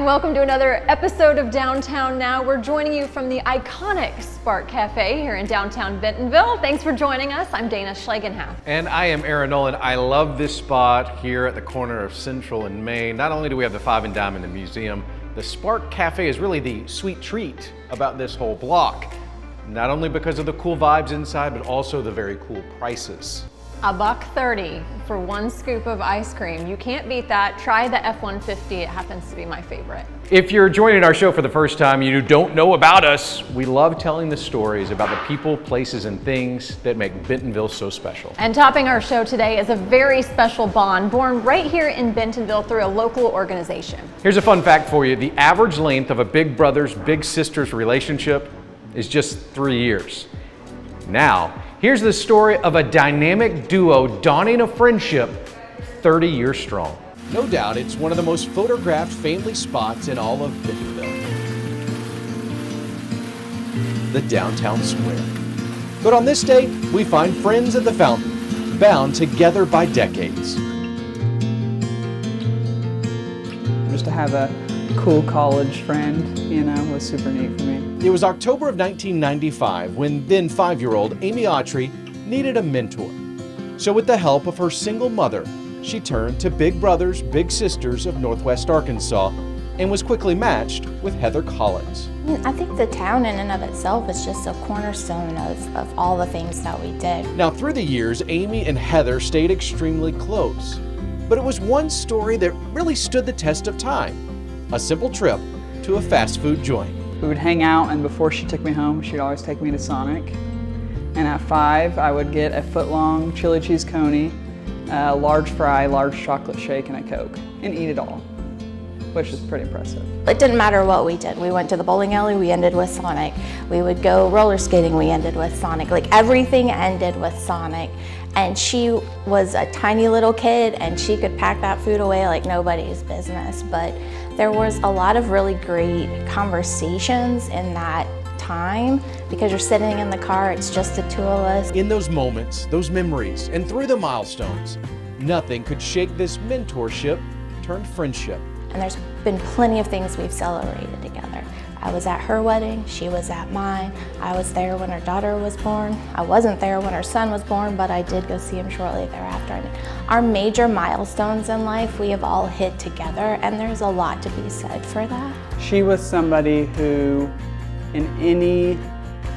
and welcome to another episode of Downtown Now. We're joining you from the iconic Spark Cafe here in downtown Bentonville. Thanks for joining us. I'm Dana Schlegenhaft. And I am Aaron Nolan. I love this spot here at the corner of Central and Main. Not only do we have the Five and Dime in the museum, the Spark Cafe is really the sweet treat about this whole block. Not only because of the cool vibes inside, but also the very cool prices. $1.30 for one scoop of ice cream. You can't beat that. Try the F-150. It happens to be my favorite. If you're joining our show for the first time, you don't know about us, we love telling the stories about the people, places, and things that make Bentonville so special. And topping our show today is a very special bond born right here in Bentonville through a local organization. Here's a fun fact for you. The average length of a big brothers, big sisters relationship is just 3 years. Now, here's the story of a dynamic duo dawning a friendship 30 years strong. No doubt it's one of the most photographed family spots in all of Bentonville. The downtown square. But on this day, we find friends at the fountain, bound together by decades. Just to have a cool college friend, was super neat for me. It was October of 1995 when then 5-year-old Amy Autry needed a mentor. So with the help of her single mother, she turned to Big Brothers Big Sisters of Northwest Arkansas and was quickly matched with Heather Collins. I think the town in and of itself is just a cornerstone of all the things that we did. Now through the years, Amy and Heather stayed extremely close. But it was one story that really stood the test of time. A simple trip to a fast food joint. We would hang out, and before she took me home, she'd always take me to Sonic. And at 5, I would get a foot-long chili cheese coney, a large fry, large chocolate shake, and a Coke, and eat it all, which is pretty impressive. It didn't matter what we did. We went to the bowling alley, we ended with Sonic. We would go roller skating, we ended with Sonic. Like everything ended with Sonic. And she was a tiny little kid, and she could pack that food away like nobody's business. But there was a lot of really great conversations in that time because you're sitting in the car, it's just the two of us. In those moments, those memories, and through the milestones, nothing could shake this mentorship turned friendship. And there's been plenty of things we've celebrated together. I was at her wedding, she was at mine. I was there when her daughter was born. I wasn't there when her son was born, but I did go see him shortly thereafter. And our major milestones in life, we have all hit together, and there's a lot to be said for that. She was somebody who, in any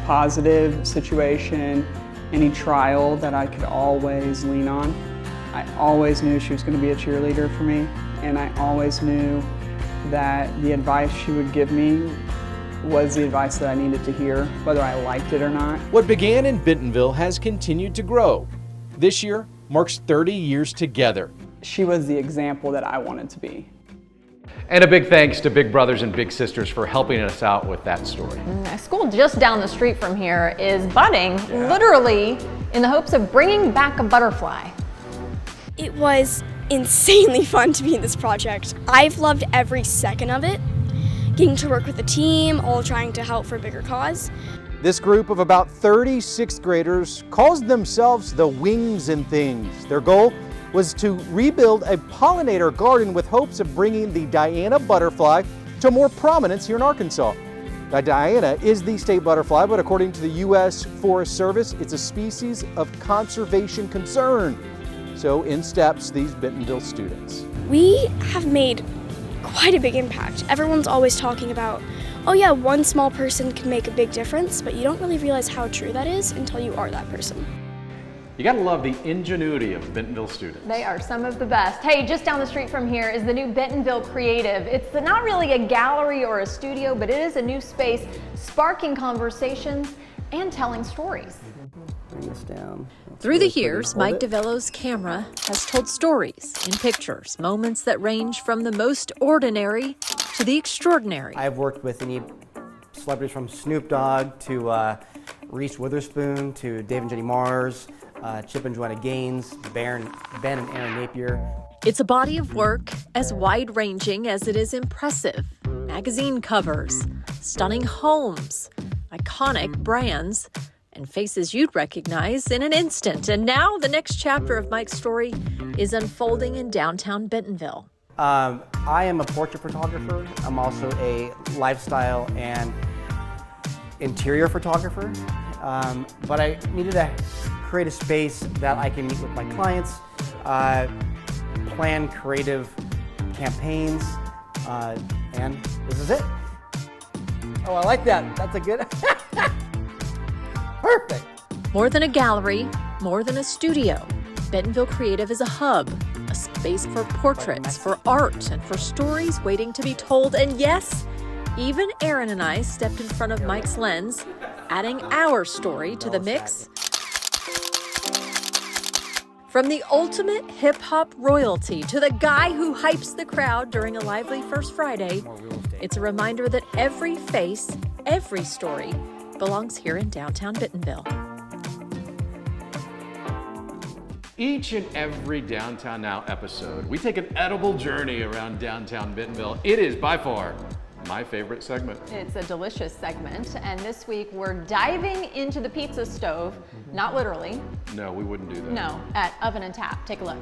positive situation, any trial that I could always lean on, I always knew she was going to be a cheerleader for me, and I always knew that the advice she would give me was the advice that I needed to hear, whether I liked it or not. What began in Bentonville has continued to grow. This year marks 30 years together. She was the example that I wanted to be. And a big thanks to Big Brothers and Big Sisters for helping us out with that story. A school just down the street from here is budding, literally in the hopes of bringing back a butterfly. It was insanely fun to be in this project. I've loved every second of it. Getting to work with a team, all trying to help for a bigger cause. This group of about 30 sixth graders calls themselves the Wings and Things. Their goal was to rebuild a pollinator garden with hopes of bringing the Diana butterfly to more prominence here in Arkansas. Now, Diana is the state butterfly, but according to the U.S. Forest Service, it's a species of conservation concern. So in steps these Bentonville students. We have made quite a big impact. Everyone's always talking about, oh yeah, one small person can make a big difference, but you don't really realize how true that is until you are that person. You gotta love the ingenuity of Bentonville students. They are some of the best. Hey, just down the street from here is the new Bentonville Creative. It's not really a gallery or a studio, but it is a new space sparking conversations and telling stories. Bring this down. Through the years, Mike DeVello's camera has told stories in pictures, moments that range from the most ordinary to the extraordinary. I've worked with any celebrities from Snoop Dogg to Reese Witherspoon to Dave and Jenny Mars, Chip and Joanna Gaines, Ben and Aaron Napier. It's a body of work as wide-ranging as it is impressive. Magazine covers, stunning homes, iconic brands, and faces you'd recognize in an instant. And now the next chapter of Mike's story is unfolding in downtown Bentonville. I I am a portrait photographer. I'm also a lifestyle and interior photographer. But I needed to create a space that I can meet with my clients, plan creative campaigns, and this is it. Oh, I like that. That's a good, perfect. More than a gallery, more than a studio, Bentonville Creative is a hub, a space for portraits, for art, and for stories waiting to be told. And yes, even Aaron and I stepped in front of Mike's lens, adding our story to the mix. From the ultimate hip-hop royalty to the guy who hypes the crowd during a lively First Friday, it's a reminder that every face, every story belongs here in downtown Bentonville. Each and every Downtown Now episode, we take an edible journey around downtown Bentonville. It is by far my favorite segment. It's a delicious segment, and this week we're diving into the pizza stove, not literally. No, we wouldn't do that. No, at Oven and Tap. Take a look.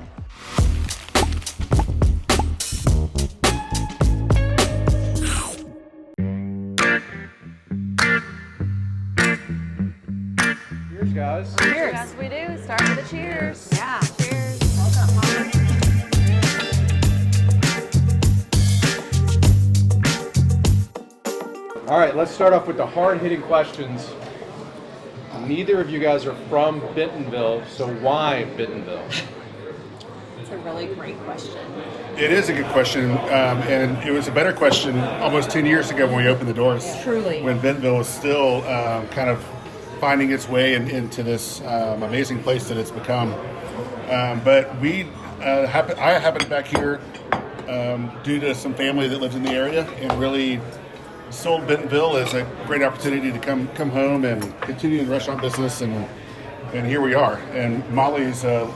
Cheers, guys. Cheers. As we do, start with a cheers. Yeah, cheers. Welcome, Mom. All right, let's start off with the hard-hitting questions. Neither of you guys are from Bentonville, so why Bentonville? It's a really great question. It is a good question, and it was a better question almost 10 years ago when we opened the doors. Truly. When Bentonville was still kind of finding its way into this amazing place that it's become. But I happened back here due to some family that lived in the area and really sold Bentonville as a great opportunity to come home and continue in the restaurant business, and here we are. And Molly's NWA.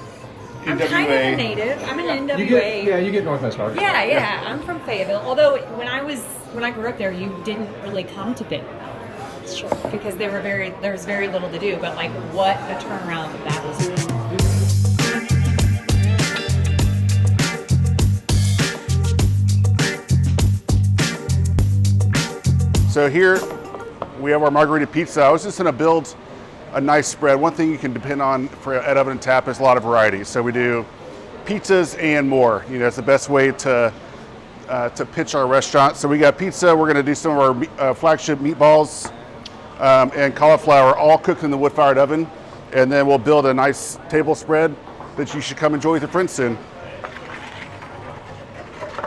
I'm kind of a native. I'm an NWA. You get Northwest Arkansas. Yeah. I'm from Fayetteville. Although when I grew up there, you didn't really come to Bentonville. Sure. Because there was very little to do. But like, what a turnaround that was. So here we have our margarita pizza. I was just going to build a nice spread. One thing you can depend on at Oven and Tap is a lot of variety. So we do pizzas and more. You know, it's the best way to pitch our restaurant. So we got pizza. We're going to do some of our flagship meatballs and cauliflower, all cooked in the wood-fired oven. And then we'll build a nice table spread that you should come enjoy with your friends soon.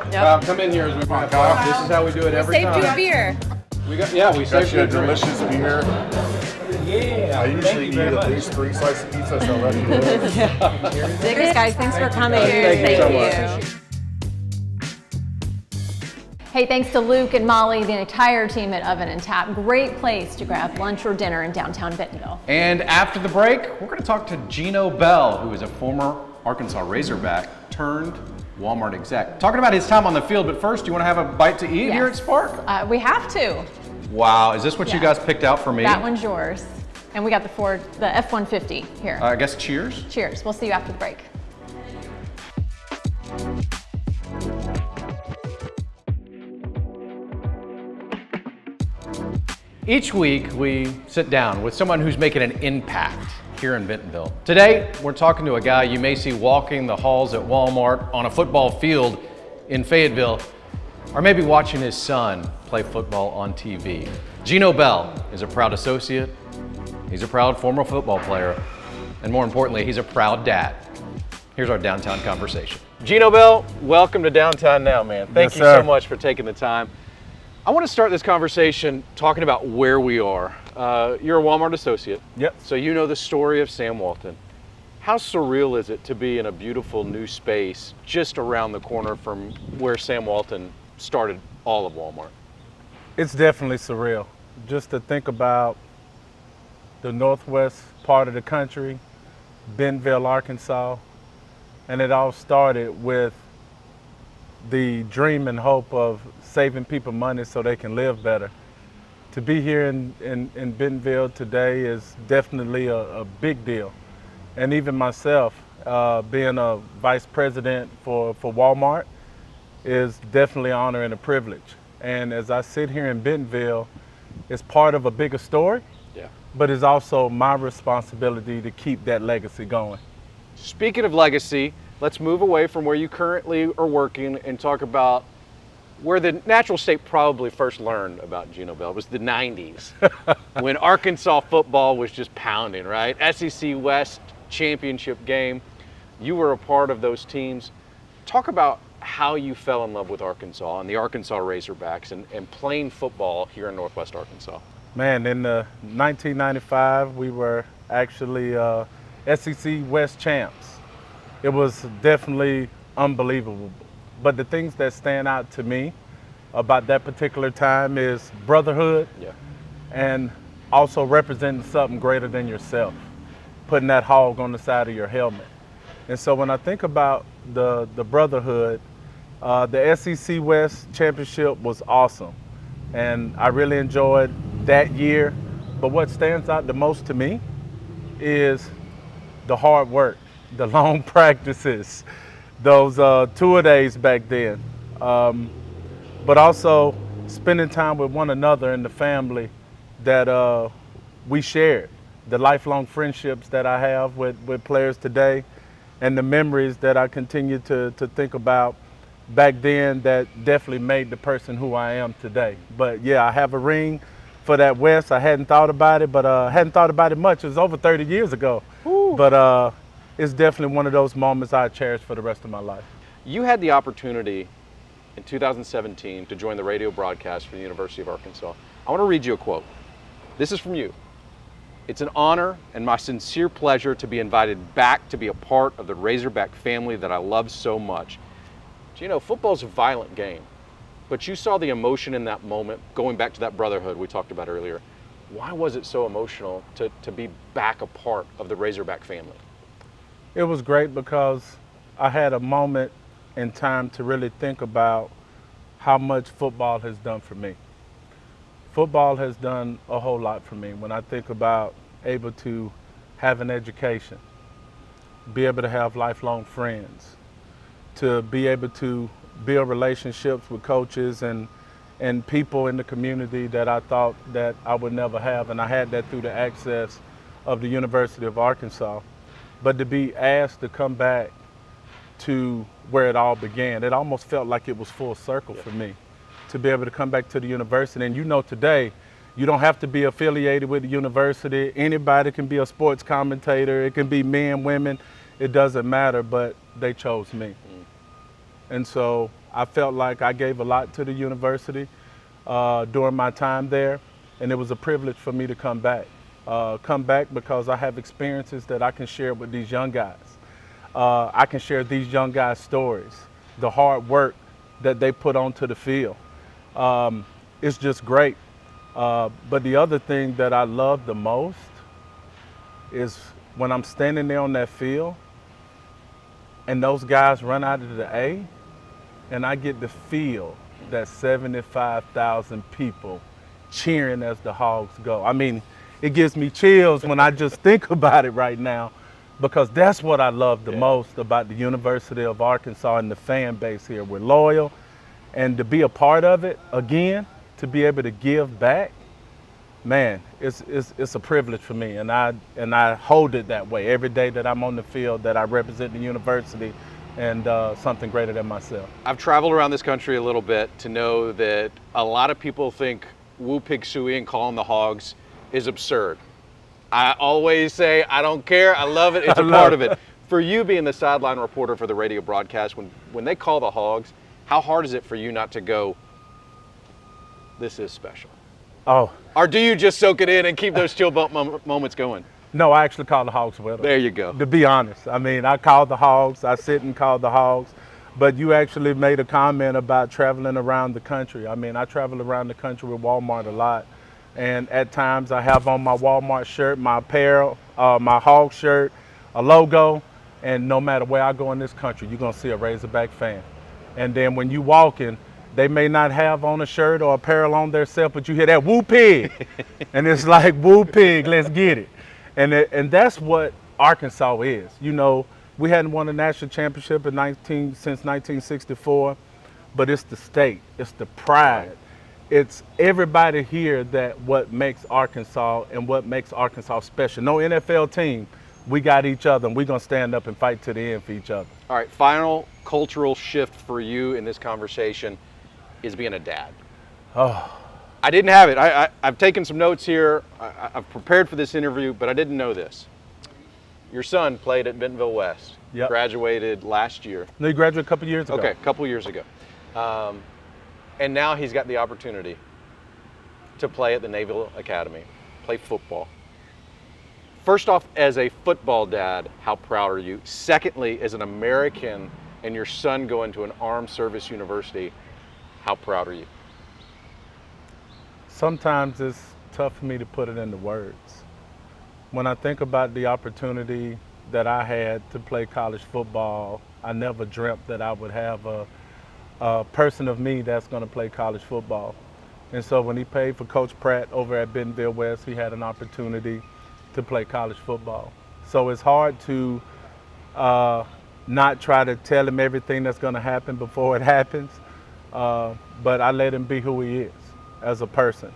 Yep. Come in here as we wrap up. This is how we do it every time. Saved you a beer. We saved you a delicious beer. Yeah. I usually eat at least 3 slices of pizza, so let's do it. Thanks, guys. Thanks for coming. Thank you so much. Hey, thanks to Luke and Molly, the entire team at Oven and Tap. Great place to grab lunch or dinner in downtown Bentonville. And after the break, we're going to talk to Gino Bell, who is a former Arkansas Razorback turned Walmart exec. Talking about his time on the field, but first, do you want to have a bite to eat here at Spark? We have to. Wow, is this what you guys picked out for me? That one's yours. And we got the F-150 here. I guess cheers. Cheers. We'll see you after the break. Each week, we sit down with someone who's making an impact here in Bentonville. Today, we're talking to a guy you may see walking the halls at Walmart, on a football field in Fayetteville, or maybe watching his son play football on TV. Gino Bell is a proud associate, he's a proud former football player, and more importantly, he's a proud dad. Here's our downtown conversation. Gino Bell, welcome to Downtown Now, man. Thank you so much for taking the time. I want to start this conversation talking about where we are. You're a Walmart associate. Yep. So you know the story of Sam Walton. How surreal is it to be in a beautiful new space just around the corner from where Sam Walton started all of Walmart? It's definitely surreal. Just to think about the northwest part of the country, Bentonville, Arkansas, and it all started with the dream and hope of saving people money so they can live better. To be here in Bentonville today is definitely a big deal. And even myself, being a vice president for Walmart, is definitely an honor and a privilege. And as I sit here in Bentonville, it's part of a bigger story, but it's also my responsibility to keep that legacy going. Speaking of legacy, let's move away from where you currently are working and talk about where the natural state probably first learned about Gino Bell. It was the 90s when Arkansas football was just pounding, right? SEC West championship game. You were a part of those teams. Talk about how you fell in love with Arkansas and the Arkansas Razorbacks and playing football here in Northwest Arkansas. Man, in 1995, we were actually SEC West champs. It was definitely unbelievable. But the things that stand out to me about that particular time is brotherhood and also representing something greater than yourself, putting that hog on the side of your helmet. And so when I think about the brotherhood, the SEC West championship was awesome. And I really enjoyed that year. But what stands out the most to me is the hard work, the long practices, those two-a-days back then. But also spending time with one another and the family that we shared, the lifelong friendships that I have with players today, and the memories that I continue to think about back then that definitely made the person who I am today. But yeah, I have a ring for that West. I hadn't thought about it, but hadn't thought about it much. It was over 30 years ago. Woo. But it's definitely one of those moments I cherish for the rest of my life. You had the opportunity in 2017 to join the radio broadcast for the University of Arkansas. I want to read you a quote. This is from you. It's an honor and my sincere pleasure to be invited back to be a part of the Razorback family that I love so much. You know, football's a violent game, but you saw the emotion in that moment, going back to that brotherhood we talked about earlier. Why was it so emotional to be back a part of the Razorback family? It was great because I had a moment in time to really think about how much football has done for me. Football has done a whole lot for me. When I think about able to have an education, be able to have lifelong friends, to be able to build relationships with coaches and people in the community that I thought that I would never have, and I had that through the access of the University of Arkansas. But to be asked to come back to where it all began, it almost felt like it was full circle for me, to be able to come back to the university. And you know, today, you don't have to be affiliated with the university. Anybody can be a sports commentator. It can be men, women, it doesn't matter, but they chose me. And so I felt like I gave a lot to the university during my time there, and it was a privilege for me to come back. Come back because I have experiences that I can share with these young guys. I can share these young guys' stories, the hard work that they put onto the field. It's just great. But the other thing that I love the most is when I'm standing there on that field and those guys run out of the A, and I get to feel that 75,000 people cheering as the Hogs go. I mean, it gives me chills when I just think about it right now, because that's what I love the most about the University of Arkansas and the fan base here. We're loyal, and to be a part of it again, to be able to give back, man, it's a privilege for me, and I hold it that way every day that I'm on the field, that I represent the university and something greater than myself. I've traveled around this country a little bit to know that a lot of people think woo pig suey and calling the Hogs is absurd. I always say, I don't care, I love it, it's a part of it. For you being the sideline reporter for the radio broadcast, when they call the Hogs, how hard is it for you not to go, this is special? Oh. Or do you just soak it in and keep those chill bump moments going? No, I actually call the Hogs with them. There you go. To be honest, I mean, I call the Hogs, I sit and call the Hogs, but you actually made a comment about traveling around the country. I mean, I travel around the country with Walmart a lot, and at times I have on my Walmart shirt, my apparel, my Hog shirt, a logo, and no matter where I go in this country, you're gonna see a Razorback fan. And then when you walk in, they may not have on a shirt or apparel on their self, but you hear that woo pig, and it's like, woo pig, let's get it. And that's what Arkansas is. You know, we hadn't won a national championship since 1964, but it's the state, it's the pride. It's everybody here that what makes Arkansas and what makes Arkansas special. No NFL team, we got each other and we're gonna stand up and fight to the end for each other. All right, final cultural shift for you in this conversation is being a dad. Oh. I didn't have it. I've taken some notes here. I've prepared for this interview, but I didn't know this. Your son played at Bentonville West, Yep. Graduated last year. No, he graduated a couple years ago. Okay, a couple years ago. And now he's got the opportunity to play at the Naval Academy, play football. First off, as a football dad, how proud are you? Secondly, as an American and your son going to an armed service university, how proud are you? Sometimes it's tough for me to put it into words. When I think about the opportunity that I had to play college football, I never dreamt that I would have a person of me that's going to play college football. And so when he paid for Coach Pratt over at Bentonville West, he had an opportunity to play college football. So it's hard to not try to tell him everything that's going to happen before it happens, but I let him be who he is as a person.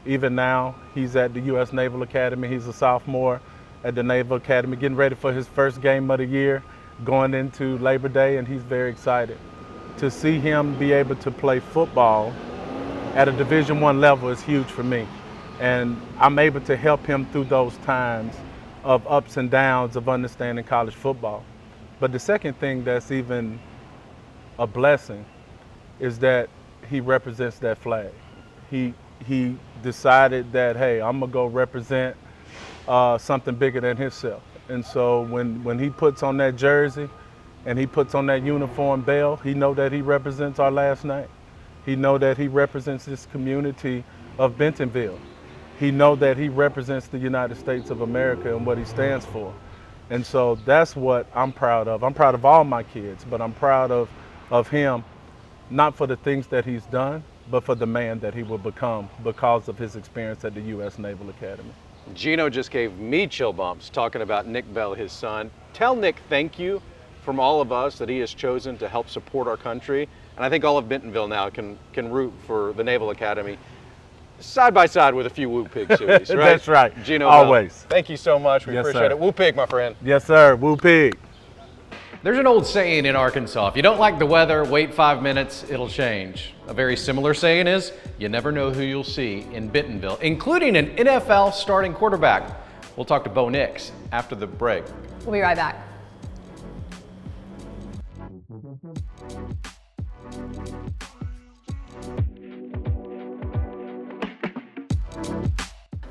Even now, he's at the U.S. Naval Academy. He's a sophomore at the Naval Academy, getting ready for his first game of the year, going into Labor Day, and he's very excited. To see him be able to play football at a Division I level is huge for me. And I'm able to help him through those times of ups and downs of understanding college football. But the second thing that's even a blessing is that he represents that flag. He decided that, hey, I'm gonna go represent something bigger than himself. And so when he puts on that jersey and he puts on that uniform bell, he know that he represents our last name. He know that he represents this community of Bentonville. He know that he represents the United States of America and what he stands for. And so that's what I'm proud of. I'm proud of all my kids, but I'm proud of him, not for the things that he's done, but for the man that he will become because of his experience at the U.S. Naval Academy. Gino just gave me chill bumps talking about Nick Bell, his son. Tell Nick thank you from all of us that he has chosen to help support our country. And I think all of Bentonville now can root for the Naval Academy side by side with a few Woo Pig series, right? That's right. Gino always. Bell, thank you so much. We Yes, appreciate sir. it. Woo Pig, my friend. Yes, sir. Woo Pig. There's an old saying in Arkansas, if you don't like the weather, wait 5 minutes, it'll change. A very similar saying is, you never know who you'll see in Bentonville, including an NFL starting quarterback. We'll talk to Bo Nix after the break. We'll be right back.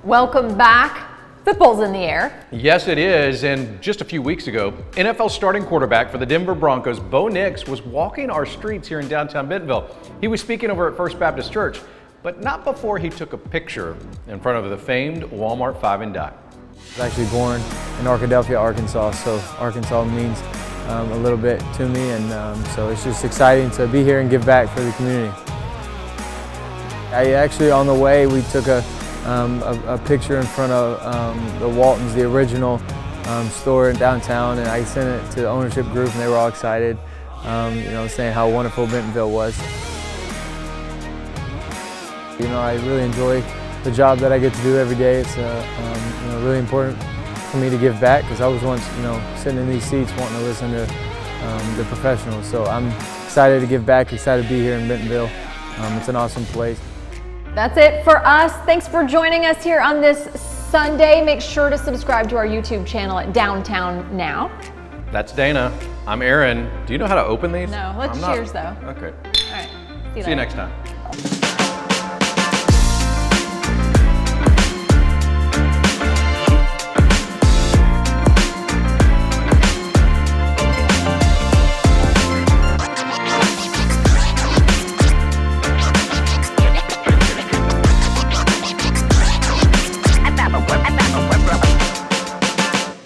Welcome back. Football's in the air. Yes, it is. And just a few weeks ago, NFL starting quarterback for the Denver Broncos, Bo Nix, was walking our streets here in downtown Bentonville. He was speaking over at First Baptist Church, but not before he took a picture in front of the famed Walmart 5 and Dime. I was actually born in Arkadelphia, Arkansas, so Arkansas means a little bit to me, and so it's just exciting to be here and give back for the community. I actually, on the way, we took a picture in front of the Waltons, the original store in downtown, and I sent it to the ownership group, and they were all excited, you know, saying how wonderful Bentonville was. You know, I really enjoy the job that I get to do every day. It's you know, really important for me to give back because I was once, you know, sitting in these seats wanting to listen to the professionals. So I'm excited to give back, excited to be here in Bentonville. It's an awesome place. That's it for us. Thanks for joining us here on this Sunday. Make sure to subscribe to our YouTube channel at Downtown Now. That's Dana. I'm Aaron. Do you know how to open these? No, let's cheers though. Okay. All right. See you next time.